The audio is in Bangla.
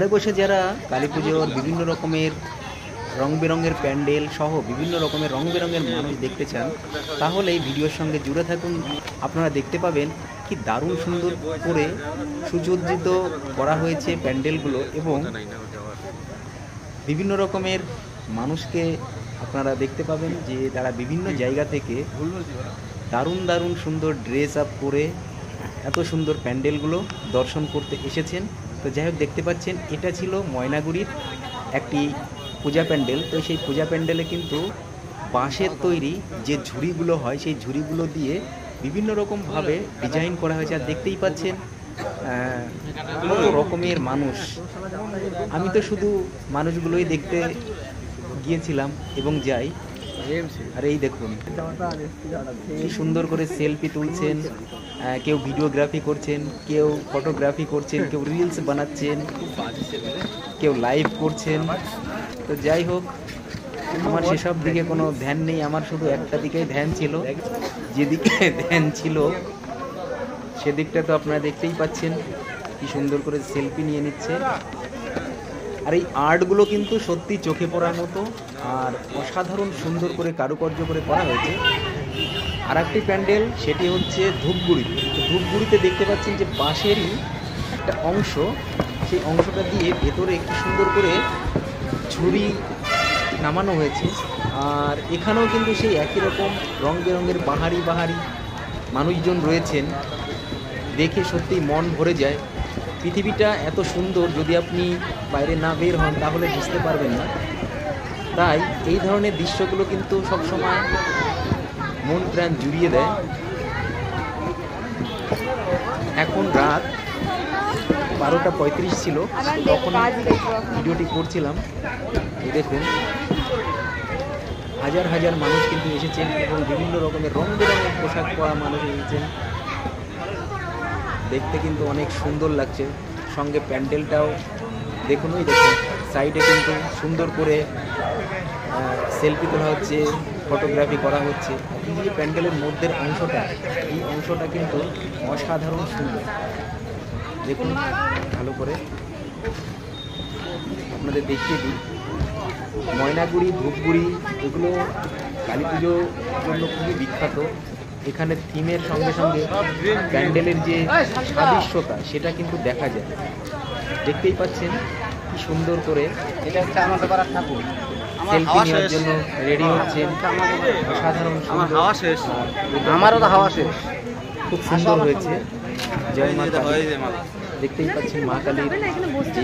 ঘরে বসে যারা কালী পুজোর বিভিন্ন রকমের রং বেরঙের প্যান্ডেল সহ বিভিন্ন রকমের রং বেরঙের মানুষ দেখতে চান, তাহলে এই ভিডিওর সঙ্গে জুড়ে থাকুন। আপনারা দেখতে পাবেন কি দারুণ সুন্দর করে সুসজ্জিত করা হয়েছে প্যান্ডেলগুলো, এবং বিভিন্ন রকমের মানুষকে আপনারা দেখতে পাবেন যে তারা বিভিন্ন জায়গা থেকে দারুণ দারুণ সুন্দর ড্রেস আপ করে এত সুন্দর প্যান্ডেলগুলো দর্শন করতে এসেছেন। তো যাই হোক, দেখতে পাচ্ছেন এটা ছিল ময়নাগুড়ির একটি পূজা প্যান্ডেল। তো সেই পূজা প্যান্ডেলে কিন্তু বাঁশের তৈরি যে ঝুড়িগুলো হয়, সেই ঝুড়িগুলো দিয়ে বিভিন্ন রকমভাবে ডিজাইন করা হয়েছে। আর দেখতেই পাচ্ছেন কত রকমের মানুষ। আমি তো শুধু মানুষগুলোই দেখতে গিয়েছিলাম এবং যাই। আর এই দেখুন কি সুন্দর করে সেলফি তুলছেন, কেউ ভিডিওগ্রাফি করছেন, কেউ ফটোগ্রাফি করছেন, কেউ রিলস বানাচ্ছেন, কেউ লাইভ করছেন। তো যাই হোক, আমার সেসব দিকে কোনো ধ্যান নেই, আমার শুধু একটা দিকেই ধ্যান ছিল। যেদিকে ধ্যান ছিল সেদিকটা তো আপনারা দেখতেই পাচ্ছেন, কি সুন্দর করে সেলফি নিয়ে নিচ্ছে। আর এই আর্টগুলো কিন্তু সত্যি চোখে পড়ার মতো, আর অসাধারণ সুন্দর করে কারুকার্য করে করা হয়েছে। আর একটি প্যান্ডেল, সেটি হচ্ছে ধূপগুড়িতে। ধূপগুড়িতে দেখতে পাচ্ছেন যে বাঁশেরই একটা অংশ, সেই অংশটা দিয়ে ভেতরে কি সুন্দর করে ঝুড়ি নামানো হয়েছে। আর এখানেও কিন্তু সেই একই রকম রং বেরঙের বাহারি মানুষজন রয়েছেন। দেখে সত্যি মন ভরে যায়। পৃথিবীটা এত সুন্দর, যদি আপনি বাইরে না বের হন তাহলে বুঝতে পারবেন না। তাই এই ধরনের দৃশ্যগুলো কিন্তু সবসময় মন প্রাণ জুড়িয়ে দেয়। এখন রাত 12:35 ছিল, তখন ভিডিওটি করছিলাম। এই দেখুন, হাজার হাজার মানুষ কিন্তু এসেছেন এবং বিভিন্ন রকমের রং বেরঙের পোশাক পরা মানুষ এসেছেন। দেখতে কিন্তু অনেক সুন্দর লাগছে। সঙ্গে প্যান্ডেলটাও দেখুন, ওই দেখুন সাইডে কিন্তু সুন্দর করে সেলফি তোলা হচ্ছে, ফটোগ্রাফি করা হচ্ছে। এই যে প্যান্ডেলের মধ্যের অংশটা, এই অংশটা কিন্তু অসাধারণ সুন্দর। দেখুন ভালো করে আপনাদের দেখিয়ে দিই। ময়নাগুড়ি, ধূপগুড়ি এগুলো কালী পুজোর জন্য খুবই বিখ্যাত। এখানে থিমের সঙ্গে সঙ্গে প্যান্ডেলের যে সাদৃশ্যতা সেটা কিন্তু দেখা যায়। দেখতেই পাচ্ছেন কি সুন্দর করে। এটা হচ্ছে আমাদের পাড়ার ঠাকুর, সেলফি নেওয়ার জন্য রেডি হচ্ছেন। অসাধারণ সুন্দর, আমারও তো হাওয়া শেষ, খুব সুন্দর হয়েছে। জয় মা কালী। দেখতেই পাচ্ছেন মা কালীর যে